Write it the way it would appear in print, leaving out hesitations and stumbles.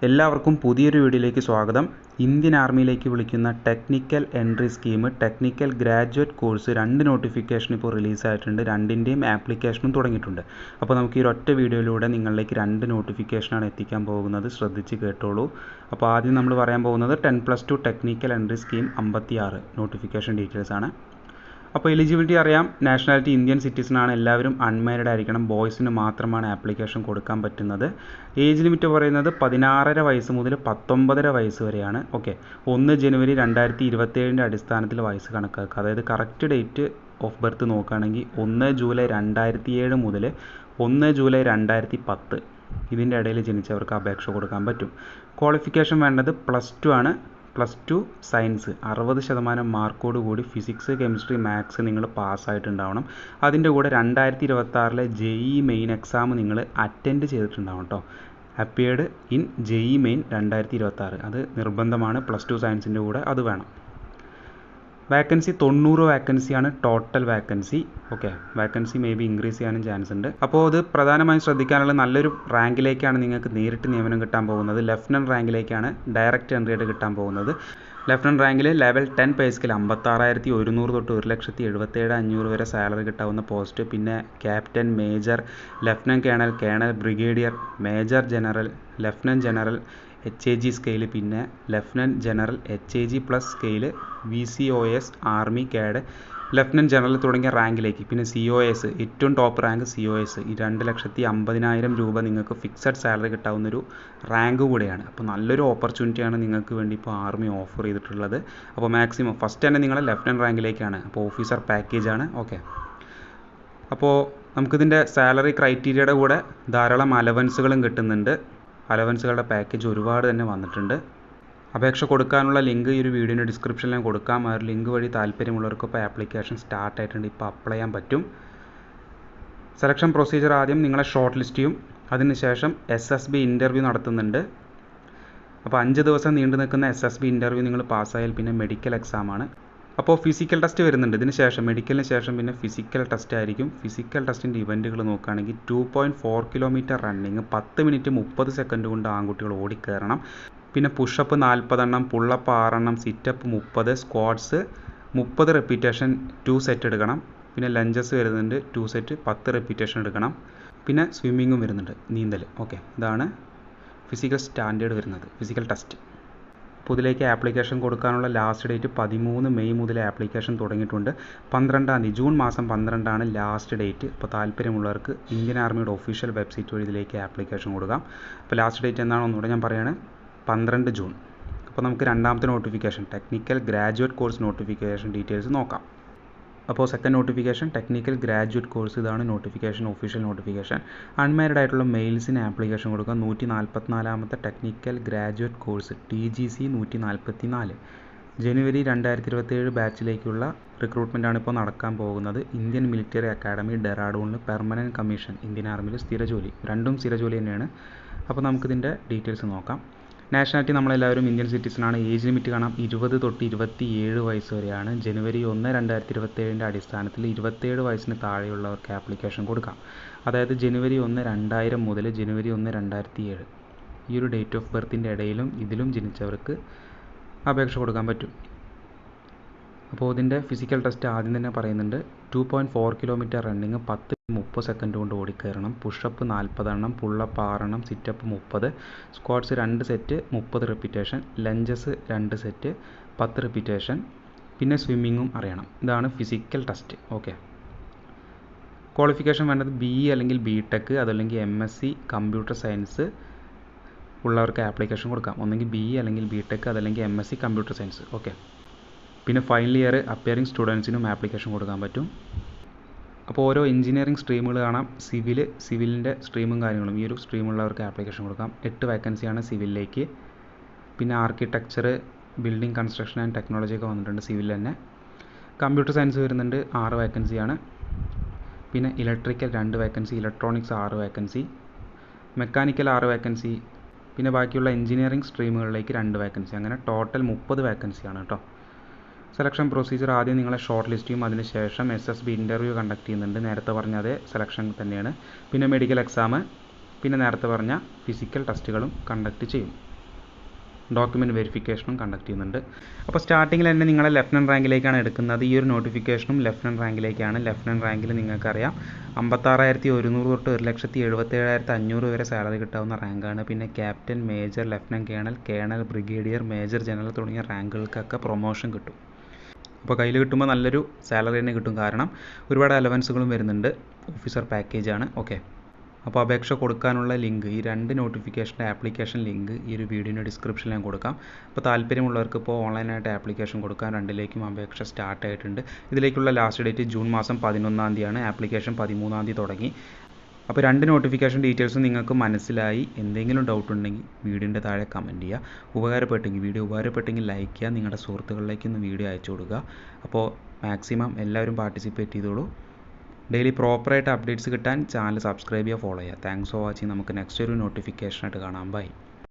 എല്ലാവർക്കും പുതിയൊരു വീഡിയോയിലേക്ക് സ്വാഗതം. ഇന്ത്യൻ ആർമിയിലേക്ക് വിളിക്കുന്ന technical entry scheme, technical graduate course 2 notification ഇപ്പോൾ റിലീസായിട്ടുണ്ട്. രണ്ടിൻ്റെയും ആപ്ലിക്കേഷനും തുടങ്ങിയിട്ടുണ്ട്. അപ്പോൾ നമുക്ക് ഈ ഒറ്റ വീഡിയോയിലൂടെ നിങ്ങളിലേക്ക് 2 നോട്ടിഫിക്കേഷനാണ് എത്തിക്കാൻ പോകുന്നത്. ശ്രദ്ധിച്ച് കേട്ടോളൂ. അപ്പോൾ ആദ്യം നമ്മൾ പറയാൻ പോകുന്നത് 10+2 technical entry scheme 56 notification details ആണ്. അപ്പോൾ എലിജിബിലിറ്റി അറിയാം. നാഷണാലിറ്റി ഇന്ത്യൻ സിറ്റിസൺ ആണ്. എല്ലാവരും അൺമാരീഡ് ആയിരിക്കണം. ബോയ്സിന് മാത്രമാണ് ആപ്ലിക്കേഷൻ കൊടുക്കാൻ പറ്റുന്നത്. ഏജ് ലിമിറ്റ് പറയുന്നത് 16.5 വയസ്സ് മുതൽ 19.5 വയസ്സ് വരെയാണ്. ഓക്കെ, 1 ജനുവരി 2027 അടിസ്ഥാനത്തിൽ വയസ്സ് കണക്കാക്കുക. അതായത് കറക്റ്റ് ഡേറ്റ് ഓഫ് ബർത്ത് നോക്കുകയാണെങ്കിൽ 1 ജൂലൈ 2007 മുതൽ 1 ജൂലൈ 2010 ഇതിൻ്റെ ഇടയിൽ ജനിച്ചവർക്ക് അപേക്ഷ കൊടുക്കാൻ പറ്റും. ക്വാളിഫിക്കേഷൻ വേണ്ടത് +2 ആണ്. +2 സയൻസ് 60% മാർക്കോട് കൂടി ഫിസിക്സ്, കെമിസ്ട്രി, മാത്സ് നിങ്ങൾ പാസ്സായിട്ടുണ്ടാവണം. അതിൻ്റെ കൂടെ 2026 JEE മെയിൻ എക്സാം നിങ്ങൾ അറ്റൻഡ് ചെയ്തിട്ടുണ്ടാവണം കേട്ടോ. അപ്പിയർഡ് ഇൻ JEE മെയിൻ 2026 അത് നിർബന്ധമാണ്. +2 സയൻസിൻ്റെ കൂടെ അത് വേണം. വാക്കൻസി 90 വാക്കൻസിയാണ് total vacancy. Okay, vacancy may be increase ചെയ്യാനും ചാൻസ് ഉണ്ട്. അപ്പോൾ അത് പ്രധാനമായും ശ്രദ്ധിക്കാനുള്ള നല്ലൊരു റാങ്കിലേക്കാണ് നിങ്ങൾക്ക് നേരിട്ട് നിയമനം കിട്ടാൻ പോകുന്നത്. ലെഫ്റ്റനൻറ്റ് റാങ്കിലേക്കാണ് ഡയറക്റ്റ് എൻട്രി ആയിട്ട് കിട്ടാൻ പോകുന്നത്. ലെഫ്റ്റനൻറ്റ് റാങ്കിൽ ലെവൽ 10 പേ സ്കെയിൽ 56,100 തൊട്ട് 1,77,500 വരെ സാലറി കിട്ടാവുന്ന പോസ്റ്റ്. പിന്നെ captain, major, lieutenant colonel, colonel, brigadier, major general, lieutenant general, HAG scale, പിന്നെ lieutenant general HAG plus scale, VCOS, army കാഡ്, ലെഫ്റ്റനൻറ്റ് ജനറൽ തുടങ്ങിയ റാങ്കിലേക്ക്. പിന്നെ COS, ഏറ്റവും ടോപ്പ് റാങ്ക് COS. ഈ 2,50,000 രൂപ നിങ്ങൾക്ക് ഫിക്സഡ് സാലറി കിട്ടാവുന്നൊരു റാങ്ക് കൂടെയാണ്. അപ്പോൾ നല്ലൊരു ഓപ്പർച്യൂണിറ്റിയാണ് നിങ്ങൾക്ക് വേണ്ടി ഇപ്പോൾ ആർമി ഓഫർ ചെയ്തിട്ടുള്ളത്. അപ്പോൾ മാക്സിമം ഫസ്റ്റ് തന്നെ നിങ്ങൾ ലെഫ്റ്റനൻറ്റ് റാങ്കിലേക്കാണ്. അപ്പോൾ ഓഫീസർ പാക്കേജാണ്. ഓക്കെ, അപ്പോൾ നമുക്കിതിൻ്റെ സാലറി ക്രൈറ്റീരിയയുടെ കൂടെ ധാരാളം അലവൻസുകളും കിട്ടുന്നുണ്ട്. അലവൻസുകളുടെ പാക്കേജ് ഒരുപാട് തന്നെ വന്നിട്ടുണ്ട്. അപേക്ഷ കൊടുക്കാനുള്ള ലിങ്ക് ഈ ഒരു വീഡിയോയുടെ ഡിസ്ക്രിപ്ഷനിൽ ഞാൻ കൊടുക്കാം. ആ ഒരു ലിങ്ക് വഴി താല്പര്യമുള്ളവർക്ക് ഇപ്പോൾ ആപ്ലിക്കേഷൻ സ്റ്റാർട്ട് ആയിട്ടുണ്ട്. ഇപ്പോൾ അപ്ലൈ ചെയ്യാൻ പറ്റും. സെലക്ഷൻ പ്രൊസീജിയർ ആദ്യം നിങ്ങളെ ഷോർട്ട് ലിസ്റ്റ് ചെയ്യും. അതിനുശേഷം SSB ഇൻ്റർവ്യൂ നടത്തുന്നുണ്ട്. അപ്പോൾ 5 ദിവസം നീണ്ടു നിൽക്കുന്ന SSB ഇൻ്റർവ്യൂ നിങ്ങൾ പാസ്സായാൽ പിന്നെ മെഡിക്കൽ എക്സാമാണ്. അപ്പോൾ ഫിസിക്കൽ ടെസ്റ്റ് വരുന്നുണ്ട്. ഇതിന് ശേഷം മെഡിക്കലിന് ശേഷം പിന്നെ ഫിസിക്കൽ ടെസ്റ്റ് ആയിരിക്കും. ഫിസിക്കൽ ടെസ്റ്റിൻ്റെ ഇവൻറ്റുകൾ നോക്കുകയാണെങ്കിൽ 2.4 കിലോമീറ്റർ റണ്ണിങ് 10 മിനിറ്റ് 30 സെക്കൻഡ് കൊണ്ട് ആൺകുട്ടികൾ ഓടിക്കയറണം. പിന്നെ പുഷപ്പ് 40 എണ്ണം, പുള്ളപ്പ് 6 എണ്ണം, സിറ്റപ്പ് 30, സ്ക്വാഡ്സ് 30 റെപ്പിറ്റേഷൻ 2 സെറ്റ് എടുക്കണം. പിന്നെ ലഞ്ചസ് വരുന്നുണ്ട് 2 സെറ്റ് 10 റെപ്പിറ്റേഷൻ എടുക്കണം. പിന്നെ സ്വിമ്മിങ്ങും വരുന്നുണ്ട്, നീന്തൽ. ഓക്കെ, ഇതാണ് ഫിസിക്കൽ സ്റ്റാൻഡേർഡ് വരുന്നത്, ഫിസിക്കൽ ടെസ്റ്റ്. അപ്പോൾ ഇതിലേക്ക് ആപ്ലിക്കേഷൻ കൊടുക്കാനുള്ള ലാസ്റ്റ് ഡേറ്റ് 13 മെയ് മുതൽ ആപ്ലിക്കേഷൻ തുടങ്ങിയിട്ടുണ്ട്. 12 ജൂൺ മാസം 12 ലാസ്റ്റ് ഡേറ്റ്. അപ്പോൾ താല്പര്യമുള്ളവർക്ക് ഇന്ത്യൻ ആർമിയുടെ ഒഫീഷ്യൽ വെബ്സൈറ്റ് വഴി ഇതിലേക്ക് ആപ്ലിക്കേഷൻ കൊടുക്കാം. അപ്പോൾ ലാസ്റ്റ് ഡേറ്റ് എന്നാണ് ഒന്നുകൂടെ ഞാൻ പറയുകയാണ്, 12 ജൂൺ. അപ്പോൾ നമുക്ക് രണ്ടാമത്തെ notification technical graduate course notification details നോക്കാം. അപ്പോൾ second notification technical graduate course, ഇതാണ് നോട്ടിഫിക്കേഷൻ, ഒഫീഷ്യൽ നോട്ടിഫിക്കേഷൻ. അൺമാരീഡ് ആയിട്ടുള്ള മെയിൽസിന് ആപ്ലിക്കേഷൻ കൊടുക്കുക. 144ാമത്തെ ടെക്നിക്കൽ ഗ്രാജുവേറ്റ് കോഴ്സ് TGC 144 ജനുവരി 2027 ബാച്ചിലേക്കുള്ള റിക്രൂട്ട്മെൻറ്റാണ് ഇപ്പോൾ നടക്കാൻ പോകുന്നത്. ഇന്ത്യൻ മിലിറ്ററി അക്കാഡമി ഡെറാഡൂണിൽ പെർമനൻറ്റ് കമ്മീഷൻ, ഇന്ത്യൻ ആർമിയിൽ സ്ഥിരജോലി, രണ്ടും സ്ഥിരജോലി തന്നെയാണ്. അപ്പോൾ നമുക്കിതിൻ്റെ ഡീറ്റെയിൽസ് നോക്കാം. നാഷണാലിറ്റി നമ്മളെല്ലാവരും ഇന്ത്യൻ സിറ്റിസണാണ്. ഏജ് ലിമിറ്റ് കാണാം 20 തൊട്ട് 27 വയസ്സ് വരെയാണ്. ജനുവരി 1, 2027 അടിസ്ഥാനത്തിൽ 27 വയസ്സിന് താഴെയുള്ളവർക്ക് ആപ്ലിക്കേഷൻ കൊടുക്കാം. അതായത് ജനുവരി 1, 2000 മുതൽ ജനുവരി 1, 2007 ഈ ഒരു ഡേറ്റ് ഓഫ് ബർത്തിൻ്റെ ഇടയിലും ഇതിലും ജനിച്ചവർക്ക് അപേക്ഷ കൊടുക്കാൻ പറ്റും. അപ്പോൾ ഇതിൻ്റെ ഫിസിക്കൽ ടെസ്റ്റ് ആദ്യം തന്നെ പറയുന്നുണ്ട്. 2.4 കിലോമീറ്റർ റണ്ണിങ് 10-30 സെക്കൻഡ് കൊണ്ട് ഓടിക്കയറണം. പുഷപ്പ് 40 എണ്ണം, പുള്ളപ്പ് 6 എണ്ണം, sit-up 30, squads 2 set 30 repetition, lunges 2 set 10 repetition, പിന്നെ സ്വിമ്മിങ്ങും അറിയണം. ഇതാണ് ഫിസിക്കൽ ടെസ്റ്റ്. ഓക്കെ, ക്വാളിഫിക്കേഷൻ വേണ്ടത് BE അല്ലെങ്കിൽ BTech അതല്ലെങ്കിൽ MSc കമ്പ്യൂട്ടർ സയൻസ് ഉള്ളവർക്ക് ആപ്ലിക്കേഷൻ കൊടുക്കാം. ഒന്നെങ്കിൽ BE അല്ലെങ്കിൽ BTech അതല്ലെങ്കിൽ MSc കമ്പ്യൂട്ടർ സയൻസ്. ഓക്കെ, പിന്നെ ഫൈനൽ ഇയർ അപ്പിയറിംഗ് സ്റ്റുഡൻസിനും ആപ്ലിക്കേഷൻ കൊടുക്കാൻ പറ്റും. അപ്പോൾ ഓരോ എഞ്ചിനീയറിംഗ് സ്ട്രീമുകൾ കാണാം. സിവിലിൻ്റെ സ്ട്രീമും കാര്യങ്ങളും. ഈ ഒരു സ്ട്രീമുള്ളവർക്ക് ആപ്ലിക്കേഷൻ കൊടുക്കാം. 8 വാക്കൻസിയാണ് സിവിലിലേക്ക്. പിന്നെ architecture, building construction and technology ഒക്കെ വന്നിട്ടുണ്ട് സിവിലിൽ തന്നെ. കമ്പ്യൂട്ടർ സയൻസ് വരുന്നുണ്ട്, 6 വാക്കൻസിയാണ്. പിന്നെ electrical 2 vacancy, electronics 6 vacancy, mechanical 6 vacancy, പിന്നെ ബാക്കിയുള്ള എഞ്ചിനീയറിംഗ് സ്ട്രീമുകളിലേക്ക് 2 വാക്കൻസി. അങ്ങനെ ടോട്ടൽ 30 വാക്കൻസിയാണ് കേട്ടോ. സെലക്ഷൻ പ്രൊസീജിയർ ആദ്യം നിങ്ങളെ ഷോർട്ട് ലിസ്റ്റ് ചെയ്യും. അതിനുശേഷം SSB ഇൻ്റർവ്യൂ കണ്ടക്ട് ചെയ്യുന്നുണ്ട്. നേരത്തെ പറഞ്ഞ അതേ സെലക്ഷൻ തന്നെയാണ്. പിന്നെ മെഡിക്കൽ എക്സാം, പിന്നെ നേരത്തെ പറഞ്ഞ ഫിസിക്കൽ ടെസ്റ്റുകളും കണ്ടക്ട് ചെയ്യും. ഡോക്യുമെൻറ്റ് വെരിഫിക്കേഷനും കണ്ടക്ട് ചെയ്യുന്നുണ്ട്. അപ്പോൾ സ്റ്റാർട്ടിങ്ങിൽ തന്നെ നിങ്ങളെ ലെഫ്റ്റനൻറ്റ് റാങ്കിലേക്കാണ് എടുക്കുന്നത്. ഈ ഒരു നോട്ടിഫിക്കേഷനും ലെഫ്റ്റനൻറ്റ് റാങ്കിലേക്കാണ്. ലെഫ്റ്റനൻറ്റ് റാങ്കിൽ നിങ്ങൾക്കറിയാം 56,100 തൊട്ട് 1,77,500 വരെ സാലറി കിട്ടാവുന്ന റാങ്കാണ്. പിന്നെ captain, major, lieutenant colonel, colonel, brigadier, major general തുടങ്ങിയ റാങ്കുകൾക്കൊക്കെ പ്രൊമോഷൻ കിട്ടും. അപ്പോൾ കയ്യിൽ കിട്ടുമ്പോൾ നല്ലൊരു സാലറി തന്നെ കിട്ടും. കാരണം ഒരുപാട് അലവൻസുകളും വരുന്നുണ്ട്. ഓഫീസർ പാക്കേജാണ്. ഓക്കെ, അപ്പോൾ അപേക്ഷ കൊടുക്കാനുള്ള ലിങ്ക്, ഈ 2 നോട്ടിഫിക്കേഷൻ്റെ ആപ്ലിക്കേഷൻ ലിങ്ക് ഈ ഒരു വീഡിയോയുടെ ഡിസ്ക്രിപ്ഷനിൽ ഞാൻ കൊടുക്കാം. അപ്പോൾ താല്പര്യമുള്ളവർക്ക് ഇപ്പോൾ ഓൺലൈനായിട്ട് ആപ്ലിക്കേഷൻ കൊടുക്കാം. 2ലേക്കും അപേക്ഷ സ്റ്റാർട്ട് ആയിട്ടുണ്ട്. ഇതിലേക്കുള്ള ലാസ്റ്റ് ഡേറ്റ് ജൂൺ മാസം 11-ാം തീയതിയാണ്. ആപ്ലിക്കേഷൻ 13-ാം തീയതി തുടങ്ങി. അപ്പോൾ 2 നോട്ടിഫിക്കേഷൻ ഡീറ്റെയിൽസും നിങ്ങൾക്ക് മനസ്സിലായി. എന്തെങ്കിലും ഡൗട്ട് ഉണ്ടെങ്കിൽ വീഡിയോൻ്റെ താഴെ കമൻറ്റ് ചെയ്യുക. വീഡിയോ ഉപകാരപ്പെട്ടെങ്കിൽ ലൈക്ക് ചെയ്യുക. നിങ്ങളുടെ സുഹൃത്തുക്കളിലേക്ക് ഒന്ന് വീഡിയോ അയച്ചു കൊടുക്കുക. അപ്പോൾ മാക്സിമം എല്ലാവരും പാർട്ടിസിപ്പേറ്റ് ചെയ്തോളൂ. ഡെയിലി പ്രോപ്പറായിട്ട് അപ്ഡേറ്റ്സ് കിട്ടാൻ ചാനൽ സബ്സ്ക്രൈബ് ചെയ്യുക, ഫോളോ ചെയ്യുക. Thanks for watching. നമുക്ക് നെക്സ്റ്റ് ഒരു നോട്ടിഫിക്കേഷനായിട്ട് കാണാം. ബൈ.